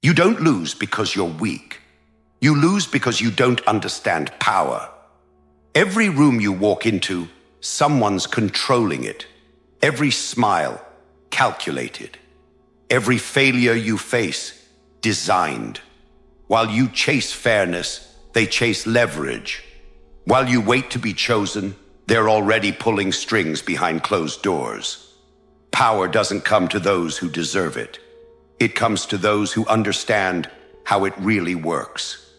You don't lose because you're weak. You lose because you don't understand power. Every room you walk into, someone's controlling it. Every smile, calculated. Every failure you face, designed. While you chase fairness, they chase leverage. While you wait to be chosen, they're already pulling strings behind closed doors. Power doesn't come to those who deserve it. It comes to those who understand how it really works.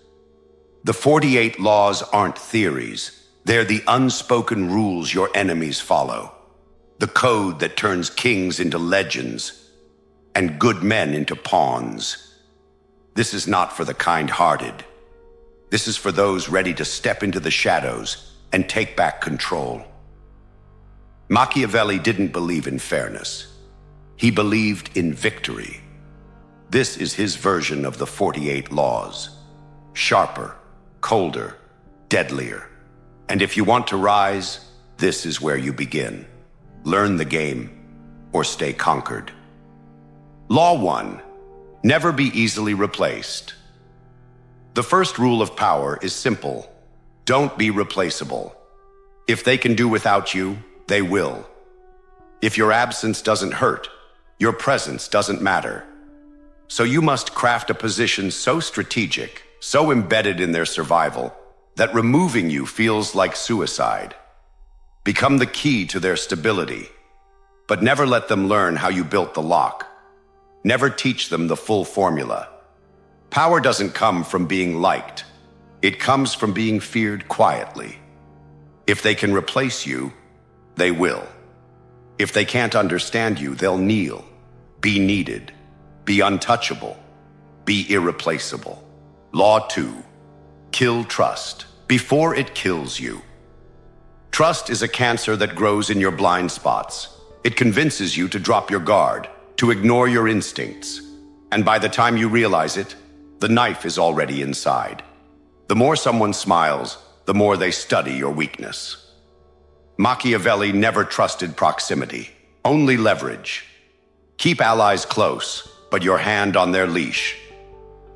The 48 laws aren't theories. They're the unspoken rules your enemies follow. The code that turns kings into legends and good men into pawns. This is not for the kind-hearted. This is for those ready to step into the shadows and take back control. Machiavelli didn't believe in fairness. He believed in victory. This is his version of the 48 laws. Sharper, colder, deadlier. And if you want to rise, this is where you begin. Learn the game or stay conquered. Law 1. Never be easily replaced. The first rule of power is simple. Don't be replaceable. If they can do without you, they will. If your absence doesn't hurt, your presence doesn't matter. So you must craft a position so strategic, so embedded in their survival, that removing you feels like suicide. Become the key to their stability, but never let them learn how you built the lock. Never teach them the full formula. Power doesn't come from being liked. It comes from being feared quietly. If they can replace you, they will. If they can't understand you, they'll kneel, be needed, be untouchable, be irreplaceable. Law 2. Kill trust before it kills you. Trust is a cancer that grows in your blind spots. It convinces you to drop your guard, to ignore your instincts. And by the time you realize it, the knife is already inside. The more someone smiles, the more they study your weakness. Machiavelli never trusted proximity, only leverage. Keep allies close, but your hand on their leash.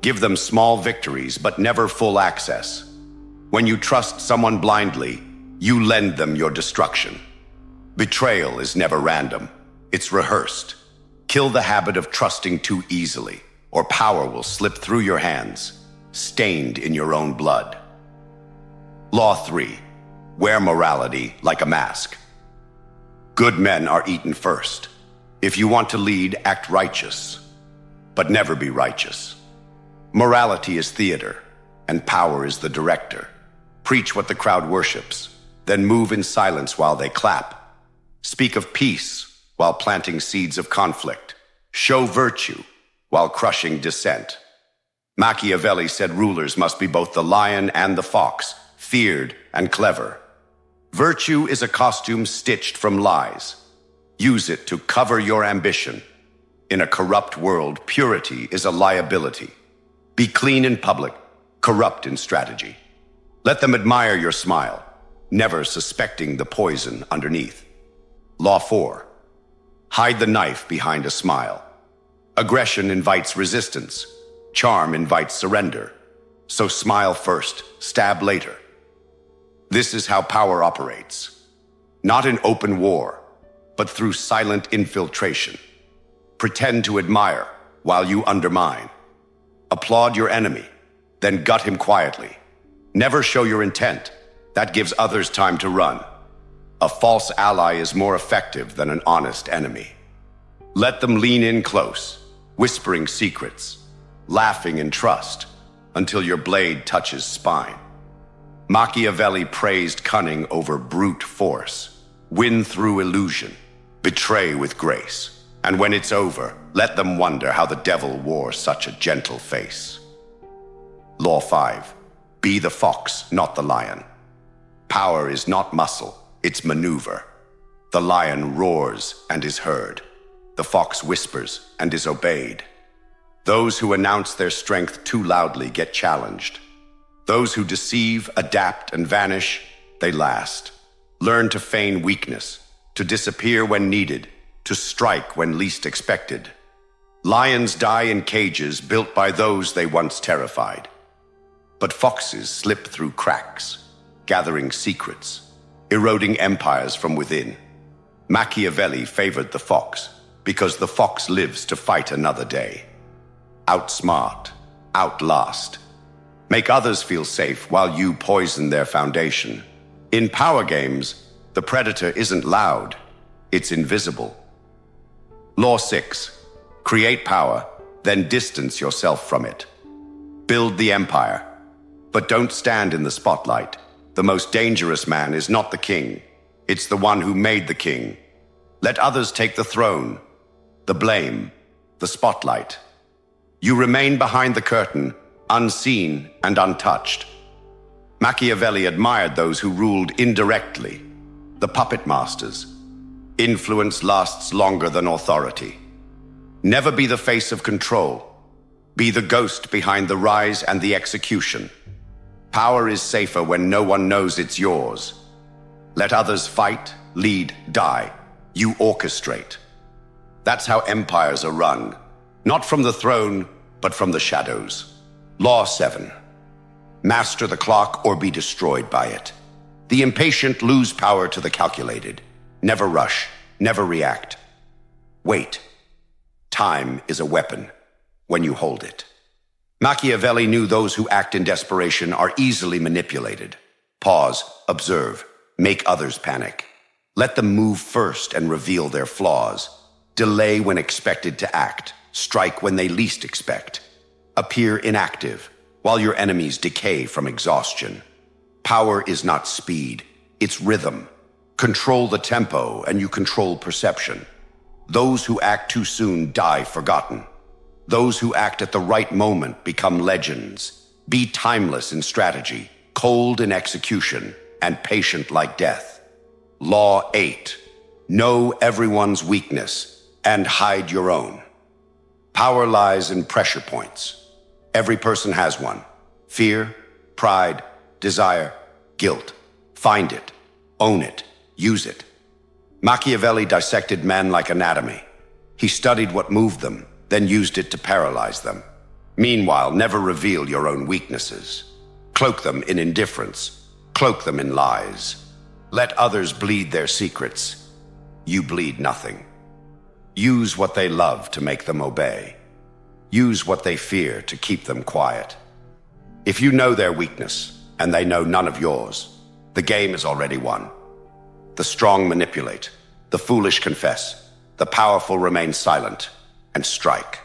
Give them small victories, but never full access. When you trust someone blindly, you lend them your destruction. Betrayal is never random. It's rehearsed. Kill the habit of trusting too easily, or power will slip through your hands, stained in your own blood. Law 3. Wear morality like a mask. Good men are eaten first. If you want to lead, act righteous, but never be righteous. Morality is theater, and power is the director. Preach what the crowd worships, then move in silence while they clap. Speak of peace while planting seeds of conflict. Show virtue while crushing dissent. Machiavelli said rulers must be both the lion and the fox, feared and clever. Virtue is a costume stitched from lies. Use it to cover your ambition. In a corrupt world, purity is a liability. Be clean in public, corrupt in strategy. Let them admire your smile, never suspecting the poison underneath. Law 4. Hide the knife behind a smile. Aggression invites resistance. Charm invites surrender. So smile first, stab later. This is how power operates. Not in open war, but through silent infiltration. Pretend to admire while you undermine. Applaud your enemy, then gut him quietly. Never show your intent. That gives others time to run. A false ally is more effective than an honest enemy. Let them lean in close, whispering secrets, laughing in trust, until your blade touches spine. Machiavelli praised cunning over brute force. Win through illusion, betray with grace. And when it's over, let them wonder how the devil wore such a gentle face. Law 5. Be the fox, not the lion. Power is not muscle, it's maneuver. The lion roars and is heard. The fox whispers and is obeyed. Those who announce their strength too loudly get challenged. Those who deceive, adapt, and vanish, they last. Learn to feign weakness, to disappear when needed, to strike when least expected. Lions die in cages built by those they once terrified. But foxes slip through cracks, gathering secrets, eroding empires from within. Machiavelli favored the fox because the fox lives to fight another day. Outsmart, outlast. Make others feel safe while you poison their foundation. In power games, the predator isn't loud, it's invisible. Law 6. Create power, then distance yourself from it. Build the empire, but don't stand in the spotlight. The most dangerous man is not the king, it's the one who made the king. Let others take the throne, the blame, the spotlight. You remain behind the curtain, unseen and untouched. Machiavelli admired those who ruled indirectly, the puppet masters. Influence lasts longer than authority. Never be the face of control. Be the ghost behind the rise and the execution. Power is safer when no one knows it's yours. Let others fight, lead, die. You orchestrate. That's how empires are run. Not from the throne, but from the shadows. Law 7. Master the clock or be destroyed by it. The impatient lose power to the calculated. Never rush, never react. Wait. Time is a weapon when you hold it. Machiavelli knew those who act in desperation are easily manipulated. Pause, observe, make others panic. Let them move first and reveal their flaws. Delay when expected to act. Strike when they least expect. Appear inactive while your enemies decay from exhaustion. Power is not speed, it's rhythm. Control the tempo and you control perception. Those who act too soon die forgotten. Those who act at the right moment become legends. Be timeless in strategy, cold in execution, and patient like death. Law 8. Know everyone's weakness and hide your own. Power lies in pressure points. Every person has one. Fear, pride, desire, guilt. Find it, own it, use it. Machiavelli dissected men like anatomy. He studied what moved them, then used it to paralyze them. Meanwhile, never reveal your own weaknesses. Cloak them in indifference. Cloak them in lies. Let others bleed their secrets. You bleed nothing. Use what they love to make them obey. Use what they fear to keep them quiet. If you know their weakness, and they know none of yours, the game is already won. The strong manipulate, the foolish confess, the powerful remain silent, and strike.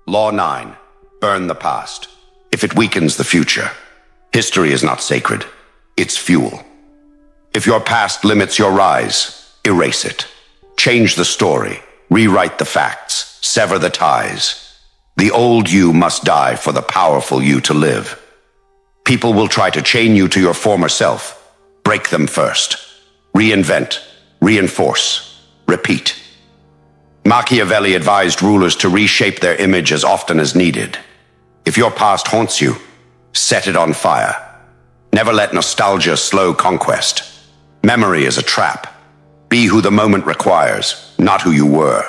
Law 9. Burn the past, if it weakens the future. History is not sacred, it's fuel. If your past limits your rise, erase it. Change the story, rewrite the facts, sever the ties. The old you must die for the powerful you to live. People will try to chain you to your former self. Break them first. Reinvent, reinforce, repeat. Machiavelli advised rulers to reshape their image as often as needed. If your past haunts you, set it on fire. Never let nostalgia slow conquest. Memory is a trap. Be who the moment requires, not who you were.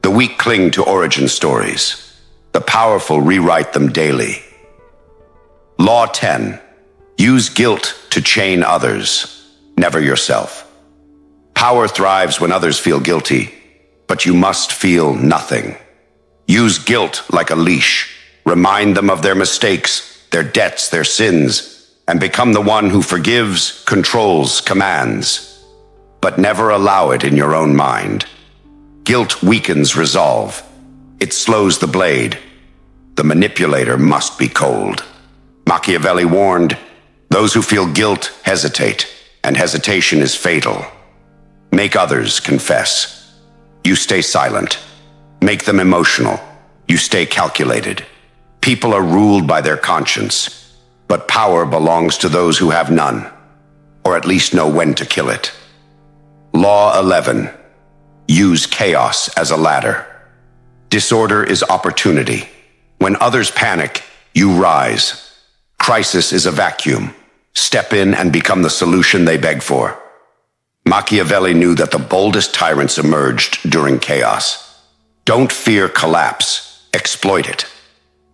The weak cling to origin stories. The powerful rewrite them daily. Law 10. Use guilt to chain others. Never yourself. Power thrives when others feel guilty, but you must feel nothing. Use guilt like a leash. Remind them of their mistakes, their debts, their sins, and become the one who forgives, controls, commands. But never allow it in your own mind. Guilt weakens resolve. It slows the blade. The manipulator must be cold. Machiavelli warned, those who feel guilt hesitate, and hesitation is fatal. Make others confess. You stay silent. Make them emotional. You stay calculated. People are ruled by their conscience, but power belongs to those who have none, or at least know when to kill it. Law 11. Use chaos as a ladder. Disorder is opportunity. When others panic, you rise. Crisis is a vacuum. Step in and become the solution they beg for. Machiavelli knew that the boldest tyrants emerged during chaos. Don't fear collapse, exploit it.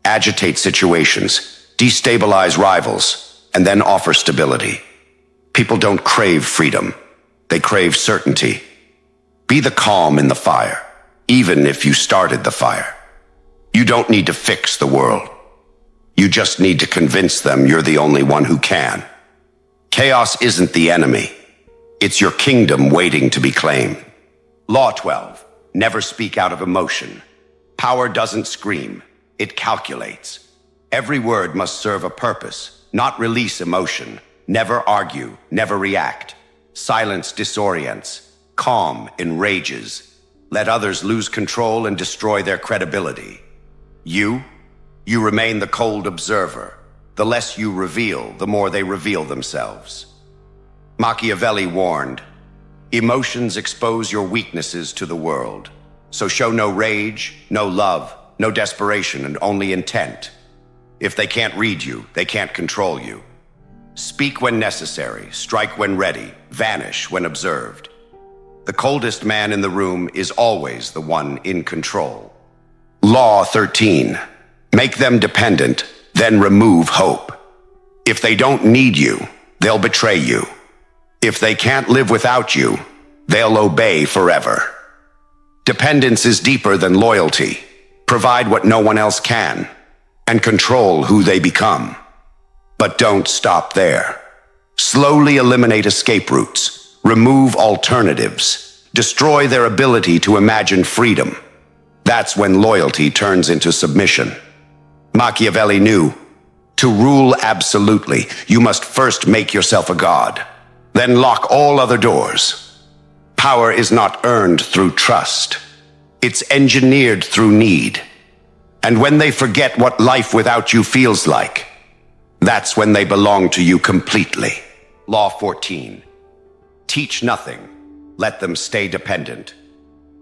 Agitate situations, destabilize rivals, and then offer stability. People don't crave freedom, they crave certainty. Be the calm in the fire, even if you started the fire. You don't need to fix the world. You just need to convince them you're the only one who can. Chaos isn't the enemy. It's your kingdom waiting to be claimed. Law 12. Never speak out of emotion. Power doesn't scream. It calculates. Every word must serve a purpose, not release emotion. Never argue, never react. Silence disorients. Calm enrages. Let others lose control and destroy their credibility. You remain the cold observer. The less you reveal, the more they reveal themselves. Machiavelli warned, emotions expose your weaknesses to the world. So show no rage, no love, no desperation, and only intent. If they can't read you, they can't control you. Speak when necessary, strike when ready, vanish when observed. The coldest man in the room is always the one in control. Law 13. Make them dependent, then remove hope. If they don't need you, they'll betray you. If they can't live without you, they'll obey forever. Dependence is deeper than loyalty. Provide what no one else can, and control who they become. But don't stop there. Slowly eliminate escape routes. Remove alternatives. Destroy their ability to imagine freedom. That's when loyalty turns into submission. Machiavelli knew, to rule absolutely, you must first make yourself a god, then lock all other doors. Power is not earned through trust. It's engineered through need. And when they forget what life without you feels like, that's when they belong to you completely. Law 14. Teach nothing. Let them stay dependent.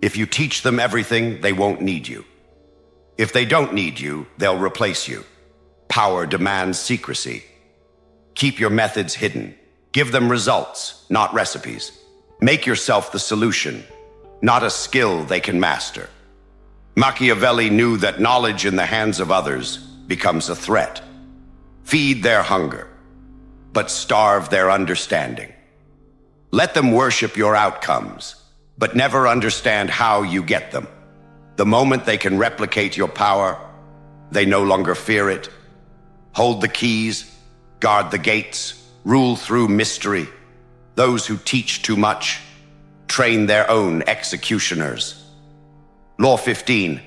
If you teach them everything, they won't need you. If they don't need you, they'll replace you. Power demands secrecy. Keep your methods hidden. Give them results, not recipes. Make yourself the solution, not a skill they can master. Machiavelli knew that knowledge in the hands of others becomes a threat. Feed their hunger, but starve their understanding. Let them worship your outcomes, but never understand how you get them. The moment they can replicate your power, they no longer fear it. Hold the keys, guard the gates, rule through mystery. Those who teach too much train their own executioners. Law 15.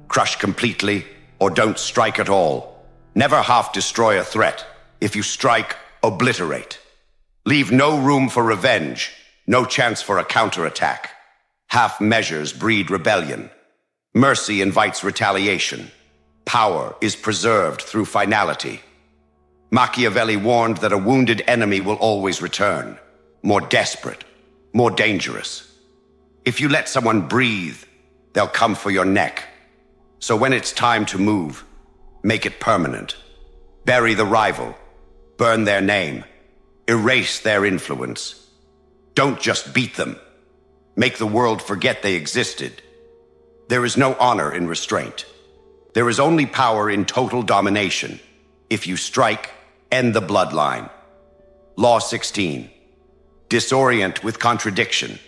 Crush completely or don't strike at all. Never half destroy a threat. If you strike, obliterate. Leave no room for revenge, no chance for a counterattack. Half measures breed rebellion. Mercy invites retaliation. Power is preserved through finality. Machiavelli warned that a wounded enemy will always return, more desperate, more dangerous. If you let someone breathe, they'll come for your neck. So when it's time to move, make it permanent. Bury the rival, burn their name, erase their influence. Don't just beat them. Make the world forget they existed. There is no honor in restraint. There is only power in total domination. If you strike, end the bloodline. Law 16. Disorient with contradiction.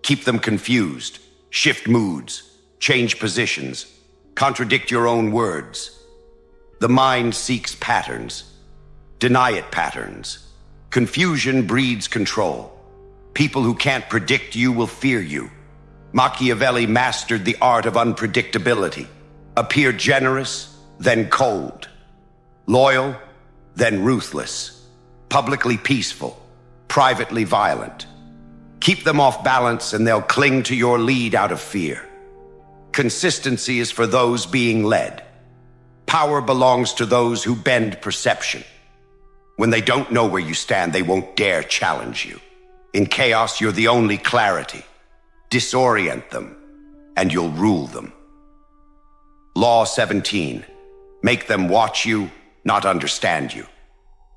Keep them confused. Shift moods. Change positions. Contradict your own words. The mind seeks patterns. Deny it patterns. Confusion breeds control. People who can't predict you will fear you. Machiavelli mastered the art of unpredictability. Appear generous, then cold. Loyal, then ruthless. Publicly peaceful, privately violent. Keep them off balance and they'll cling to your lead out of fear. Consistency is for those being led. Power belongs to those who bend perception. When they don't know where you stand, they won't dare challenge you. In chaos, you're the only clarity. Disorient them, and you'll rule them. Law 17. Make them watch you, not understand you.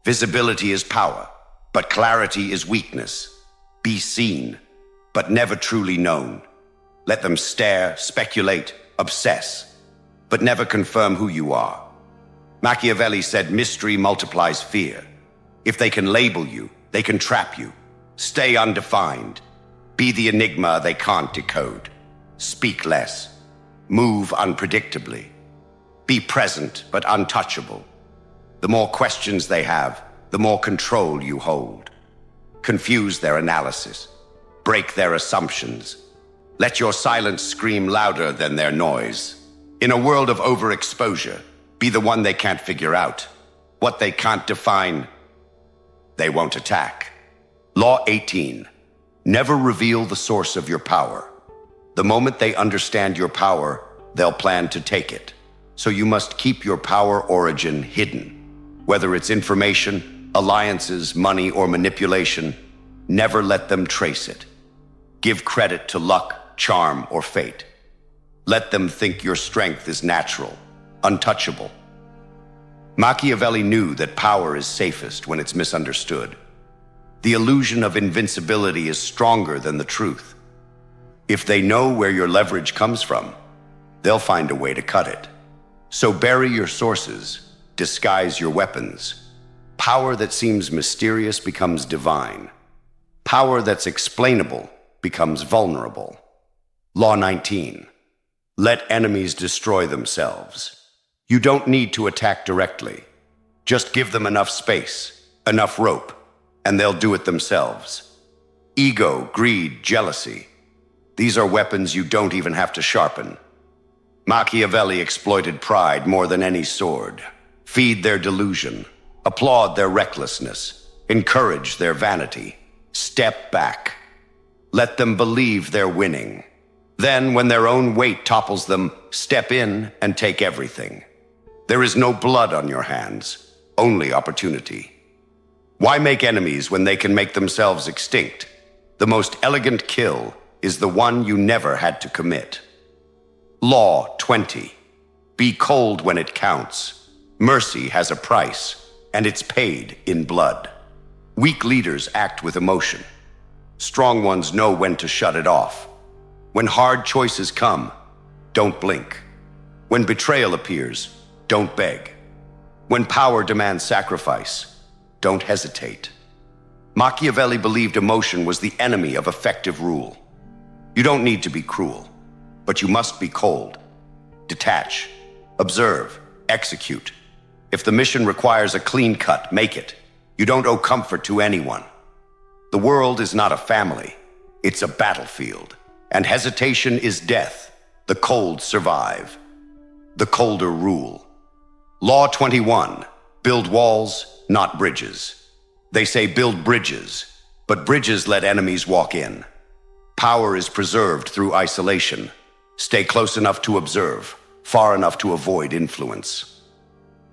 Visibility is power, but clarity is weakness. Be seen, but never truly known. Let them stare, speculate, obsess, but never confirm who you are. Machiavelli said mystery multiplies fear. If they can label you, they can trap you. Stay undefined. Be the enigma they can't decode. Speak less. Move unpredictably. Be present but untouchable. The more questions they have, the more control you hold. Confuse their analysis. Break their assumptions. Let your silence scream louder than their noise. In a world of overexposure, be the one they can't figure out. What they can't define, they won't attack. Law 18. Never reveal the source of your power. The moment they understand your power, they'll plan to take it. So you must keep your power origin hidden. Whether it's information, alliances, money, or manipulation, never let them trace it. Give credit to luck, charm, or fate. Let them think your strength is natural, untouchable. Machiavelli knew that power is safest when it's misunderstood. The illusion of invincibility is stronger than the truth. If they know where your leverage comes from, they'll find a way to cut it. So bury your sources, disguise your weapons. Power that seems mysterious becomes divine. Power that's explainable becomes vulnerable. Law 19. Let enemies destroy themselves. You don't need to attack directly. Just give them enough space, enough rope, and they'll do it themselves. Ego, greed, jealousy. These are weapons you don't even have to sharpen. Machiavelli exploited pride more than any sword. Feed their delusion. Applaud their recklessness. Encourage their vanity. Step back. Let them believe they're winning. Then, when their own weight topples them, step in and take everything. There is no blood on your hands, only opportunity. Why make enemies when they can make themselves extinct? The most elegant kill is the one you never had to commit. Law 20. Be cold when it counts. Mercy has a price, and it's paid in blood. Weak leaders act with emotion. Strong ones know when to shut it off. When hard choices come, don't blink. When betrayal appears, don't beg. When power demands sacrifice, don't hesitate. Machiavelli believed emotion was the enemy of effective rule. You don't need to be cruel, but you must be cold. Detach, observe, execute. If the mission requires a clean cut, make it. You don't owe comfort to anyone. The world is not a family, it's a battlefield. And hesitation is death. The cold survive. The colder rule. Law 21. Build walls, not bridges. They say build bridges, but bridges let enemies walk in. Power is preserved through isolation. Stay close enough to observe, far enough to avoid influence.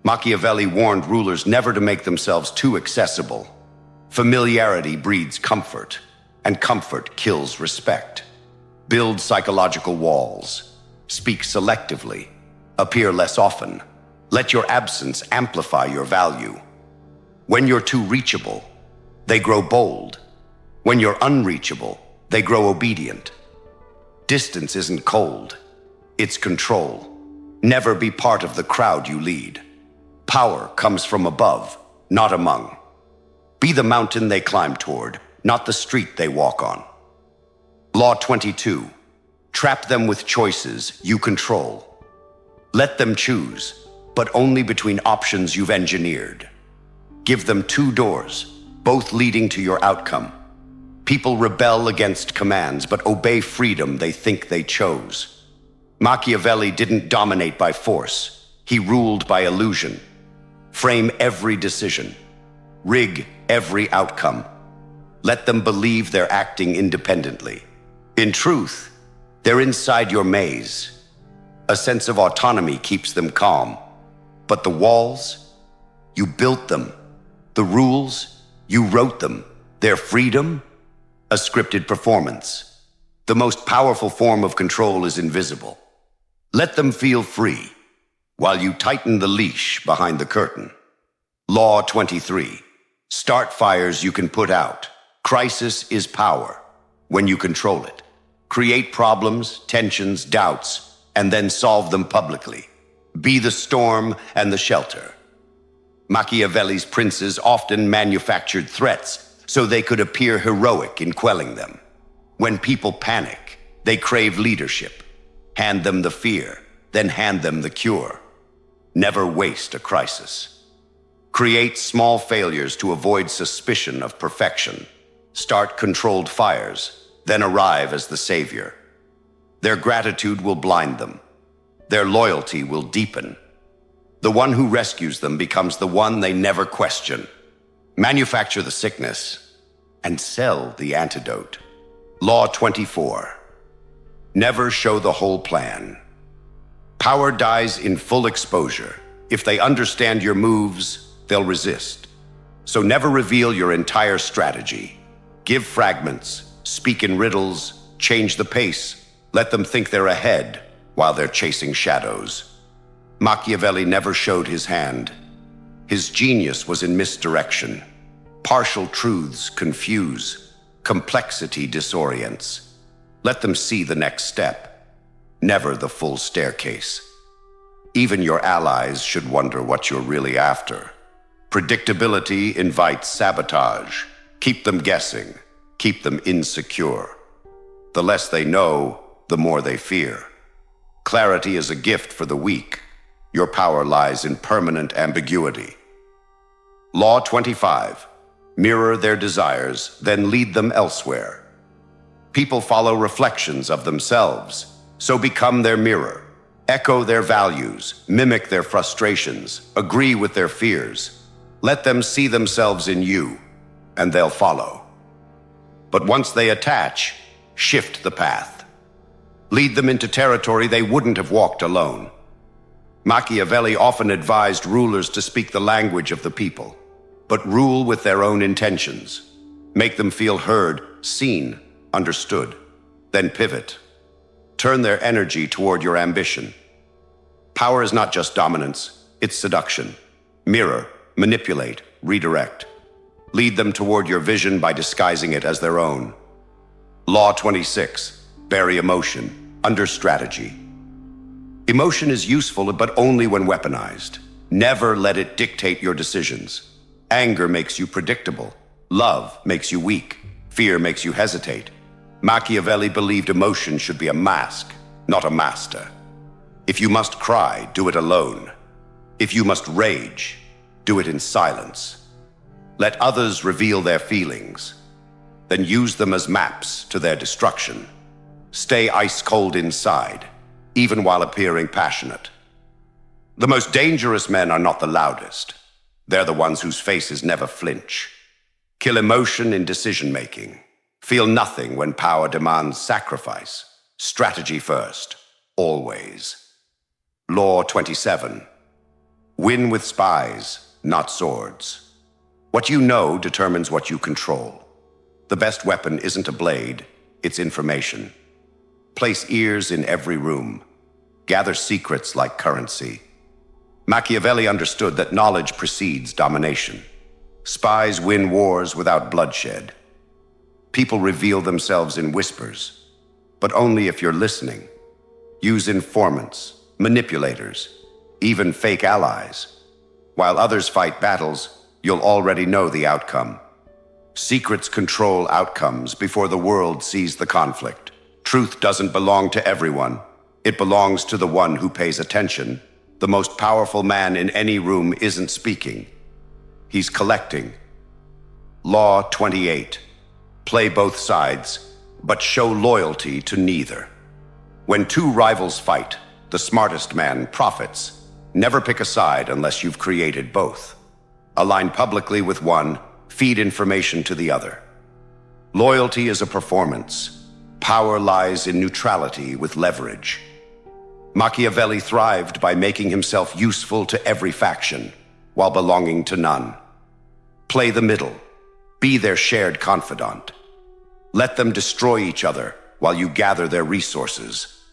Machiavelli warned rulers never to make themselves too accessible. Familiarity breeds comfort, and comfort kills respect. Build psychological walls. Speak selectively. Appear less often. Let your absence amplify your value. When you're too reachable, they grow bold. When you're unreachable, they grow obedient. Distance isn't cold. It's control. Never be part of the crowd you lead. Power comes from above, not among. Be the mountain they climb toward, not the street they walk on. Law 22. Trap them with choices you control. Let them choose, but only between options you've engineered. Give them 2 doors, both leading to your outcome. People rebel against commands, but obey freedom they think they chose. Machiavelli didn't dominate by force. He ruled by illusion. Frame every decision. Rig every outcome. Let them believe they're acting independently. In truth, they're inside your maze. A sense of autonomy keeps them calm. But the walls, you built them. The rules, you wrote them. Their freedom, a scripted performance. The most powerful form of control is invisible. Let them feel free, while you tighten the leash behind the curtain. Law 23. Start fires you can put out. Crisis is power when you control it. Create problems, tensions, doubts, and then solve them publicly. Be the storm and the shelter. Machiavelli's princes often manufactured threats so they could appear heroic in quelling them. When people panic, they crave leadership. Hand them the fear, then hand them the cure. Never waste a crisis. Create small failures to avoid suspicion of perfection. Start controlled fires, then arrive as the savior. Their gratitude will blind them. Their loyalty will deepen. The one who rescues them becomes the one they never question. Manufacture the sickness and sell the antidote. Law 24. Never show the whole plan. Power dies in full exposure. If they understand your moves, they'll resist. So never reveal your entire strategy. Give fragments, speak in riddles, change the pace. Let them think they're ahead while they're chasing shadows. Machiavelli never showed his hand. His genius was in misdirection. Partial truths confuse. Complexity disorients. Let them see the next step, never the full staircase. Even your allies should wonder what you're really after. Predictability invites sabotage. Keep them guessing. Keep them insecure. The less they know, the more they fear. Clarity is a gift for the weak. Your power lies in permanent ambiguity. Law 25. Mirror their desires, then lead them elsewhere. People follow reflections of themselves, so become their mirror. Echo their values, mimic their frustrations, agree with their fears. Let them see themselves in you, and they'll follow. But once they attach, shift the path. Lead them into territory they wouldn't have walked alone. Machiavelli often advised rulers to speak the language of the people, but rule with their own intentions. Make them feel heard, seen, understood. Then pivot. Turn their energy toward your ambition. Power is not just dominance, it's seduction. Mirror, manipulate, redirect. Lead them toward your vision by disguising it as their own. Law 26. Bury emotion under strategy. Emotion is useful, but only when weaponized. Never let it dictate your decisions. Anger makes you predictable. Love makes you weak. Fear makes you hesitate. Machiavelli believed emotion should be a mask, not a master. If you must cry, do it alone. If you must rage, do it in silence. Let others reveal their feelings, then use them as maps to their destruction. Stay ice-cold inside, even while appearing passionate. The most dangerous men are not the loudest. They're the ones whose faces never flinch. Kill emotion in decision-making. Feel nothing when power demands sacrifice. Strategy first, always. Law 27. Win with spies, not swords. What you know determines what you control. The best weapon isn't a blade, it's information. Place ears in every room. Gather secrets like currency. Machiavelli understood that knowledge precedes domination. Spies win wars without bloodshed. People reveal themselves in whispers, but only if you're listening. Use informants, manipulators, even fake allies. While others fight battles, you'll already know the outcome. Secrets control outcomes before the world sees the conflict. Truth doesn't belong to everyone. It belongs to the one who pays attention. The most powerful man in any room isn't speaking. He's collecting. Law 28. Play both sides, but show loyalty to neither. When two rivals fight, the smartest man profits. Never pick a side unless you've created both. Align publicly with one, feed information to the other. Loyalty is a performance. Power lies in neutrality with leverage. Machiavelli thrived by making himself useful to every faction, while belonging to none. Play the middle. Be their shared confidant. Let them destroy each other while you gather their resources.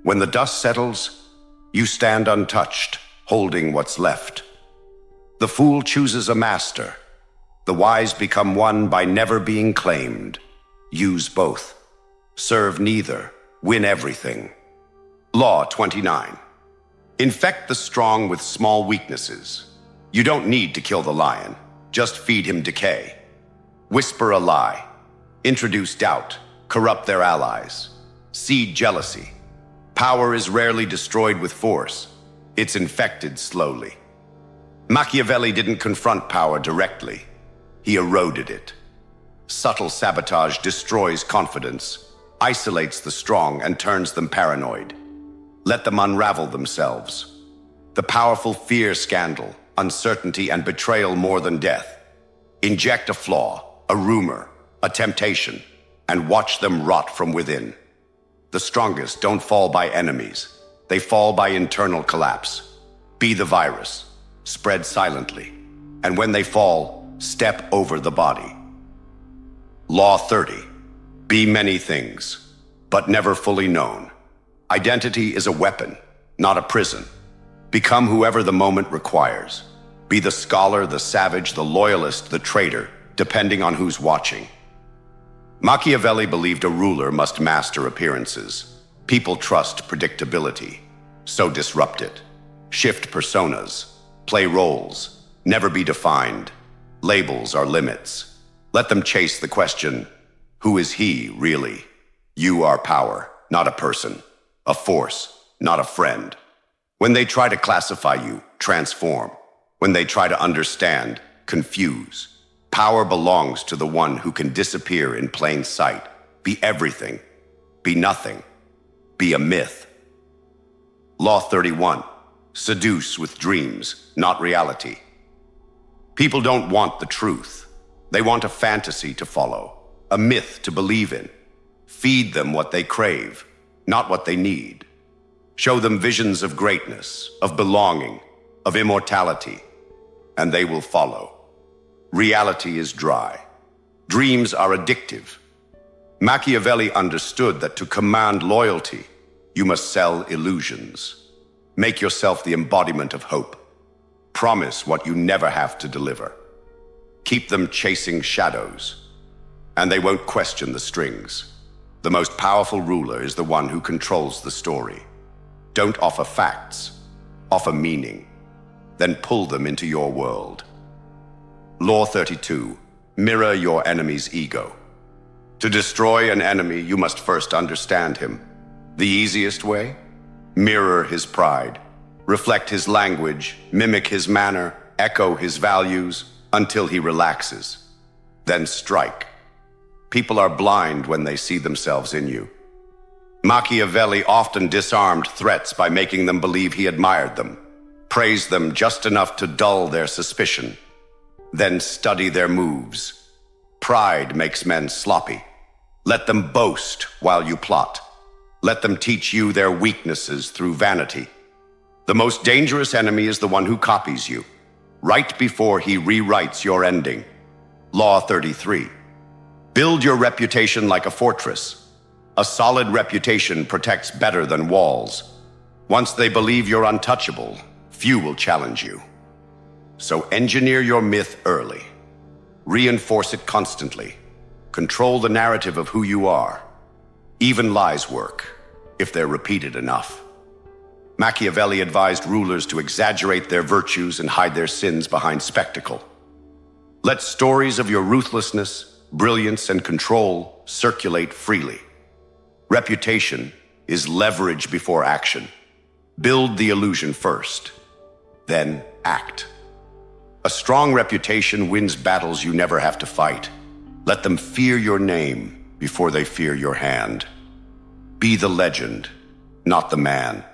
When the dust settles, you stand untouched, holding what's left. The fool chooses a master. The wise become one by never being claimed. Use both. Serve neither. Win everything. Law 29. Infect the strong with small weaknesses. You don't need to kill the lion. Just feed him decay. Whisper a lie. Introduce doubt. Corrupt their allies. Seed jealousy. Power is rarely destroyed with force. It's infected slowly. Machiavelli didn't confront power directly. He eroded it. Subtle sabotage destroys confidence, isolates the strong, and turns them paranoid. Let them unravel themselves. The powerful fear scandal, uncertainty, and betrayal more than death. Inject a flaw, a rumor, a temptation, and watch them rot from within. The strongest don't fall by enemies. They fall by internal collapse. Be the virus. Spread silently. And when they fall, step over the body. Law 30. Be many things, but never fully known. Identity is a weapon, not a prison. Become whoever the moment requires. Be the scholar, the savage, the loyalist, the traitor, depending on who's watching. Machiavelli believed a ruler must master appearances. People trust predictability, so disrupt it. Shift personas, play roles, never be defined. Labels are limits. Let them chase the question, who is he really? You are power, not a person. A force, not a friend. When they try to classify you, transform. When they try to understand, confuse. Power belongs to the one who can disappear in plain sight. Be everything. Be nothing. Be a myth. Law 31. Seduce with dreams, not reality. People don't want the truth. They want a fantasy to follow, a myth to believe in. Feed them what they crave, not what they need. Show them visions of greatness, of belonging, of immortality, and they will follow. Reality is dry. Dreams are addictive. Machiavelli understood that to command loyalty, you must sell illusions. Make yourself the embodiment of hope. Promise what you never have to deliver. Keep them chasing shadows, and they won't question the strings. The most powerful ruler is the one who controls the story. Don't offer facts, offer meaning, then pull them into your world. Law 32. Mirror your enemy's ego. To destroy an enemy, you must first understand him. The easiest way? Mirror his pride. Reflect his language, mimic his manner, echo his values, until he relaxes. Then strike. People are blind when they see themselves in you. Machiavelli often disarmed threats by making them believe he admired them. Praised them just enough to dull their suspicion. Then study their moves. Pride makes men sloppy. Let them boast while you plot. Let them teach you their weaknesses through vanity. The most dangerous enemy is the one who copies you, right before he rewrites your ending. Law 33. Build your reputation like a fortress. A solid reputation protects better than walls. Once they believe you're untouchable, few will challenge you. So engineer your myth early. Reinforce it constantly. Control the narrative of who you are. Even lies work, if they're repeated enough. Machiavelli advised rulers to exaggerate their virtues and hide their sins behind spectacle. Let stories of your ruthlessness, brilliance, and control circulate freely. Reputation is leverage before action. Build the illusion first, then act. A strong reputation wins battles you never have to fight. Let them fear your name before they fear your hand. Be the legend, not the man.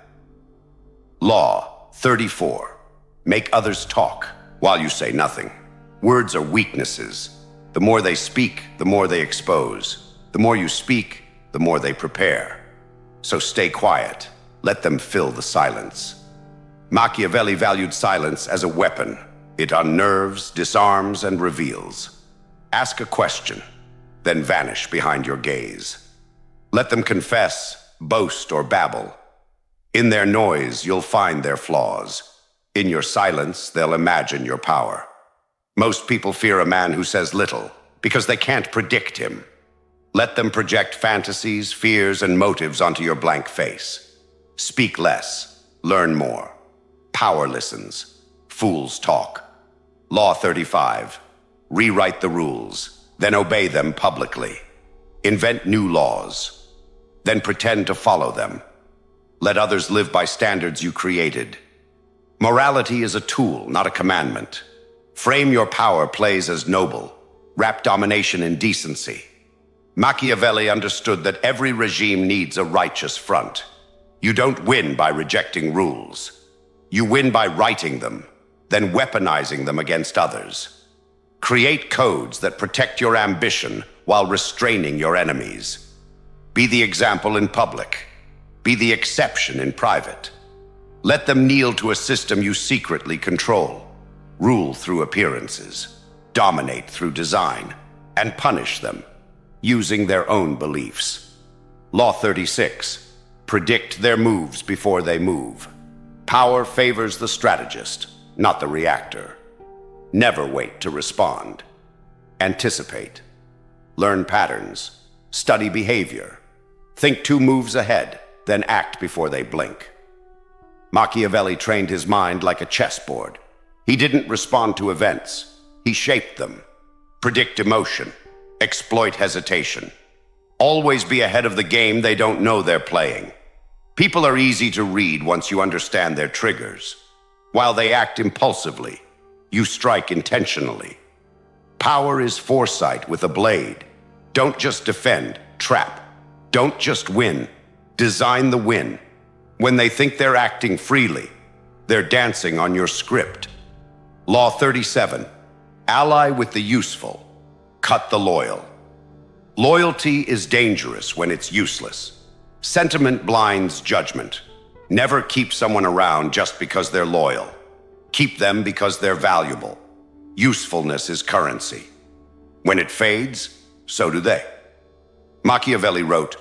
Law 34. Make others talk while you say nothing. Words are weaknesses. The more they speak, the more they expose. The more you speak, the more they prepare. So stay quiet. Let them fill the silence. Machiavelli valued silence as a weapon. It unnerves, disarms, and reveals. Ask a question, then vanish behind your gaze. Let them confess, boast, or babble. In their noise, you'll find their flaws. In your silence, they'll imagine your power. Most people fear a man who says little because they can't predict him. Let them project fantasies, fears, and motives onto your blank face. Speak less, learn more. Power listens, fools talk. Law 35. Rewrite the rules, then obey them publicly. Invent new laws, then pretend to follow them. Let others live by standards you created. Morality is a tool, not a commandment. Frame your power plays as noble. Wrap domination in decency. Machiavelli understood that every regime needs a righteous front. You don't win by rejecting rules. You win by writing them, then weaponizing them against others. Create codes that protect your ambition while restraining your enemies. Be the example in public. Be the exception in private. Let them kneel to a system you secretly control. Rule through appearances. Dominate through design. And punish them, using their own beliefs. Law 36. Predict their moves before they move. Power favors the strategist, not the reactor. Never wait to respond. Anticipate. Learn patterns. Study behavior. Think 2 moves ahead, then act before they blink. Machiavelli trained his mind like a chessboard. He didn't respond to events. He shaped them. Predict emotion. Exploit hesitation. Always be ahead of the game they don't know they're playing. People are easy to read once you understand their triggers. While they act impulsively, you strike intentionally. Power is foresight with a blade. Don't just defend, trap. Don't just win, design the win. When they think they're acting freely, they're dancing on your script. Law 37. Ally with the useful, cut the loyal. Loyalty is dangerous when it's useless. Sentiment blinds judgment. Never keep someone around just because they're loyal. Keep them because they're valuable. Usefulness is currency. When it fades, so do they. Machiavelli wrote,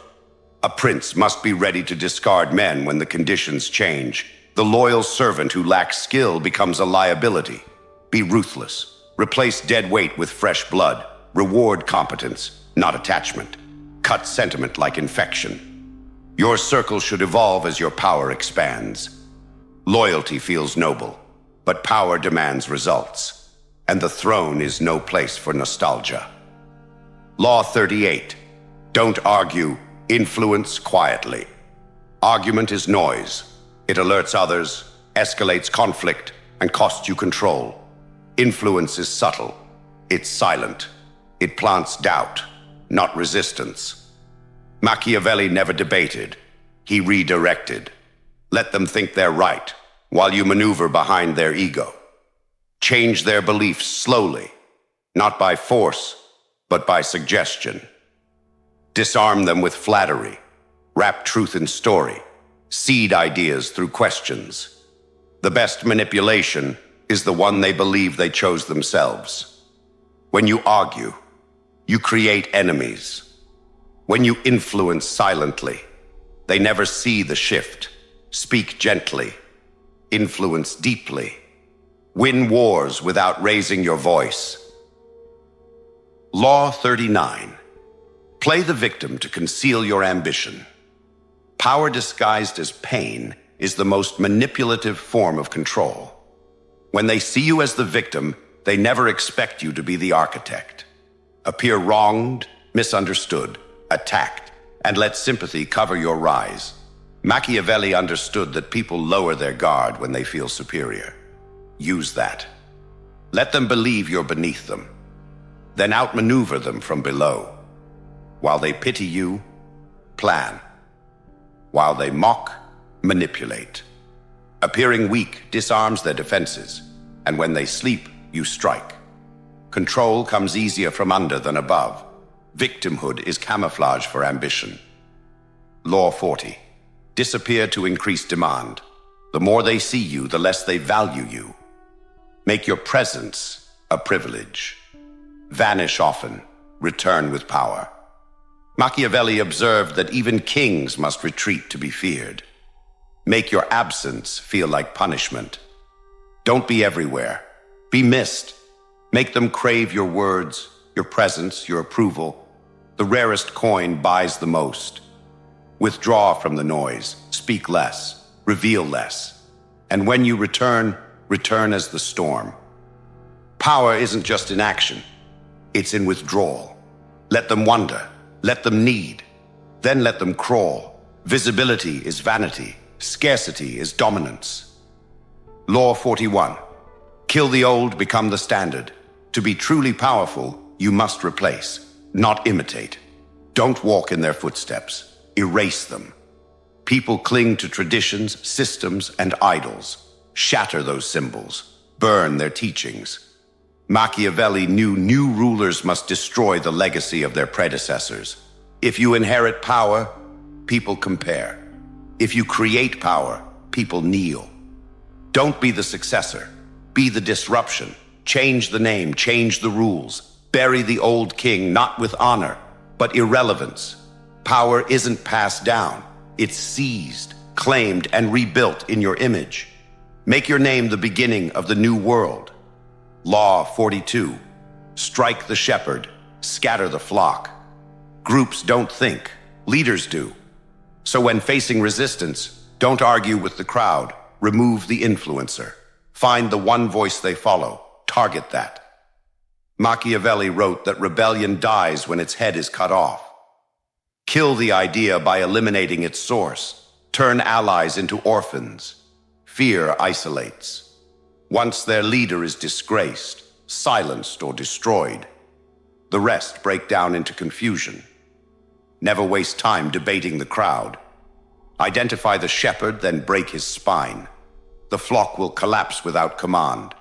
"A prince must be ready to discard men when the conditions change. The loyal servant who lacks skill becomes a liability. Be ruthless. Replace dead weight with fresh blood. Reward competence, not attachment. Cut sentiment like infection. Your circle should evolve as your power expands. Loyalty feels noble, but power demands results, and the throne is no place for nostalgia." Law 38. Don't argue, influence quietly. Argument is noise. It alerts others, escalates conflict, and costs you control. Influence is subtle. It's silent. It plants doubt, not resistance. Machiavelli never debated. He redirected. Let them think they're right, while you maneuver behind their ego. Change their beliefs slowly, not by force, but by suggestion. Disarm them with flattery. Wrap truth in story. Seed ideas through questions. The best manipulation is the one they believe they chose themselves. When you argue, you create enemies. When you influence silently, they never see the shift. Speak gently. Influence deeply. Win wars without raising your voice. Law 39. Play the victim to conceal your ambition. Power disguised as pain is the most manipulative form of control. When they see you as the victim, they never expect you to be the architect. Appear wronged, misunderstood, attacked, and let sympathy cover your rise. Machiavelli understood that people lower their guard when they feel superior. Use that. Let them believe you're beneath them. Then outmaneuver them from below. While they pity you, plan. While they mock, manipulate. Appearing weak disarms their defenses, and when they sleep, you strike. Control comes easier from under than above. Victimhood is camouflage for ambition. Law 40. Disappear to increase demand. The more they see you, the less they value you. Make your presence a privilege. Vanish often, return with power. Machiavelli observed that even kings must retreat to be feared. Make your absence feel like punishment. Don't be everywhere. Be missed. Make them crave your words, your presence, your approval. The rarest coin buys the most. Withdraw from the noise. speak less, reveal less. And when you return, return as the storm. Power isn't just in action, it's in withdrawal. Let them wonder, let them need, then let them crawl. Visibility is vanity, scarcity is dominance. Law 41. Kill the old, become the standard. To be truly powerful, you must replace, not imitate. Don't walk in their footsteps, erase them. People cling to traditions, systems, and idols. Shatter those symbols, burn their teachings. Machiavelli knew new rulers must destroy the legacy of their predecessors. If you inherit power, people compare. If you create power, people kneel. Don't be the successor, be the disruption. Change the name, change the rules. Bury the old king, not with honor, but irrelevance. Power isn't passed down, it's seized, claimed, and rebuilt in your image. Make your name the beginning of the new world. Law 42. Strike the shepherd, scatter the flock. Groups don't think, leaders do. So when facing resistance, don't argue with the crowd, remove the influencer. Find the one voice they follow, target that. Machiavelli wrote that rebellion dies when its head is cut off. Kill the idea by eliminating its source. Turn allies into orphans. Fear isolates. Once their leader is disgraced, silenced, or destroyed, the rest break down into confusion. Never waste time debating the crowd. Identify the shepherd, then break his spine. The flock will collapse without command.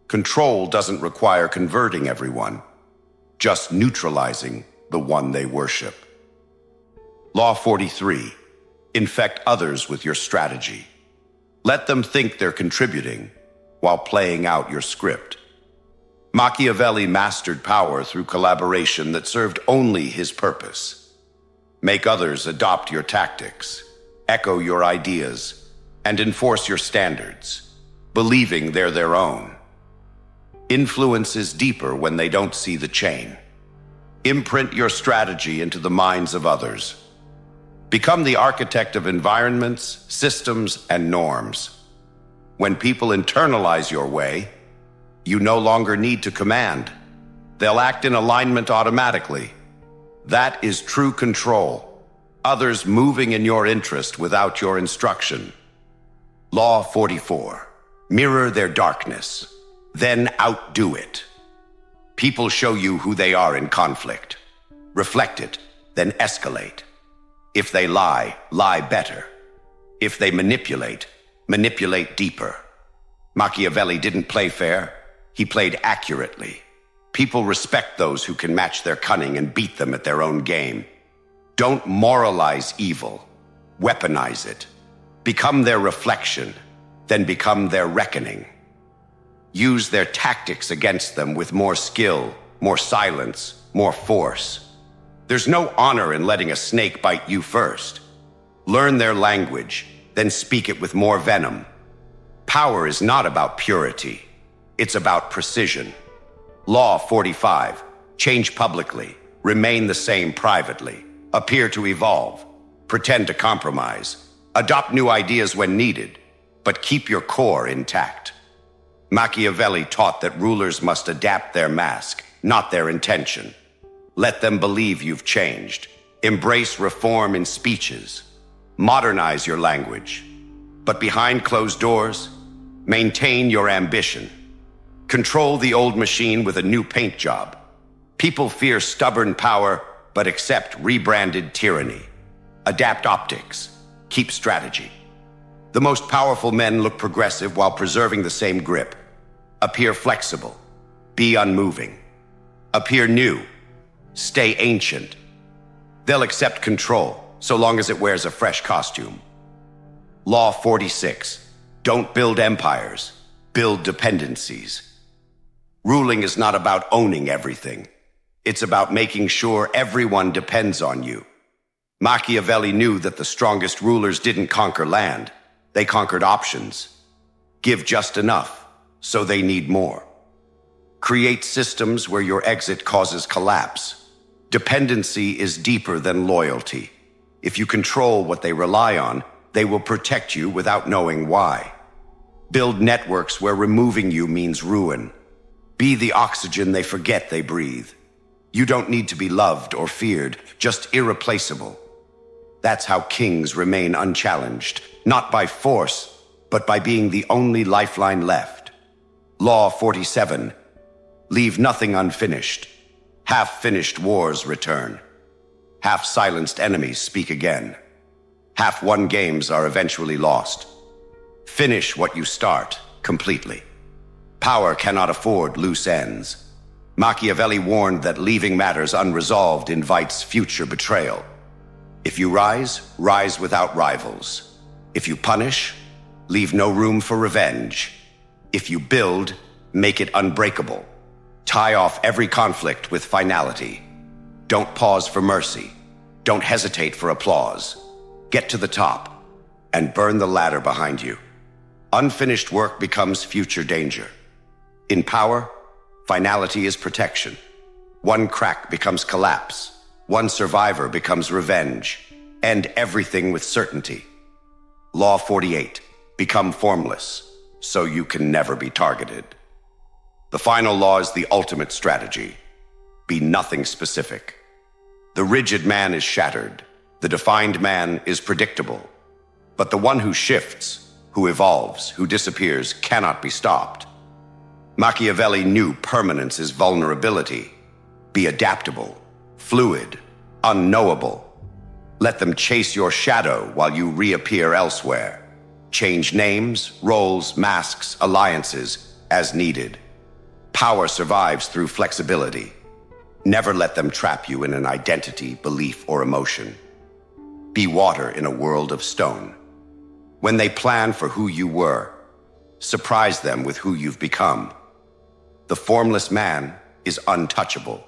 Control doesn't require converting everyone, just neutralizing the one they worship. Law 43. Infect others with your strategy. Let them think they're contributing while playing out your script. Machiavelli mastered power through collaboration that served only his purpose. Make others adopt your tactics, echo your ideas, and enforce your standards, believing they're their own. Influence is deeper when they don't see the chain. Imprint your strategy into the minds of others. Become the architect of environments, systems, and norms. When people internalize your way, you no longer need to command. They'll act in alignment automatically. That is true control. Others moving in your interest without your instruction. Law 44. Mirror their darkness, then outdo it. People show you who they are in conflict. Reflect it, then escalate. If they lie, lie better. If they manipulate, manipulate deeper. Machiavelli didn't play fair, he played accurately. People respect those who can match their cunning and beat them at their own game. Don't moralize evil, weaponize it. Become their reflection, then become their reckoning. Use their tactics against them with more skill, more silence, more force. There's no honor in letting a snake bite you first. Learn their language, then speak it with more venom. Power is not about purity, it's about precision. Law 45. Change publicly, remain the same privately. Appear to evolve, pretend to compromise. Adopt new ideas when needed, but keep your core intact. Machiavelli taught that rulers must adapt their mask, not their intention. Let them believe you've changed. Embrace reform in speeches. Modernize your language. But behind closed doors, maintain your ambition. Control the old machine with a new paint job. People fear stubborn power, but accept rebranded tyranny. Adapt optics. Keep strategy. The most powerful men look progressive while preserving the same grip. Appear flexible. Be unmoving. Appear new. Stay ancient. They'll accept control, so long as it wears a fresh costume. Law 46. Don't build empires. Build dependencies. Ruling is not about owning everything. It's about making sure everyone depends on you. Machiavelli knew that the strongest rulers didn't conquer land. They conquered options. Give just enough, so they need more. Create systems where your exit causes collapse. Dependency is deeper than loyalty. If you control what they rely on, They will protect you without knowing why. Build networks where removing you means ruin. Be the oxygen they forget they breathe. You don't need to be loved or feared, just irreplaceable. That's how kings remain unchallenged, not by force, but by being the only lifeline left. Law 47. Leave nothing unfinished. Half-finished wars return. Half-silenced enemies speak again. Half-won games are eventually lost. Finish what you start, completely. Power cannot afford loose ends. Machiavelli warned that leaving matters unresolved invites future betrayal. If you rise, rise without rivals. If you punish, leave no room for revenge. If you build, make it unbreakable. Tie off every conflict with finality. Don't pause for mercy. Don't hesitate for applause. Get to the top and burn the ladder behind you. Unfinished work becomes future danger. In power, finality is protection. One crack becomes collapse. One survivor becomes revenge. End everything with certainty. Law 48. Become formless, so you can never be targeted. The final law is the ultimate strategy. Be nothing specific. The rigid man is shattered. The defined man is predictable. But the one who shifts, who evolves, who disappears, cannot be stopped. Machiavelli knew permanence is vulnerability. Be adaptable, fluid, unknowable. Let them chase your shadow while you reappear elsewhere. Change names, roles, masks, alliances as needed. Power survives through flexibility. Never let them trap you in an identity, belief, or emotion. Be water in a world of stone. When they plan for who you were, surprise them with who you've become. The formless man is untouchable.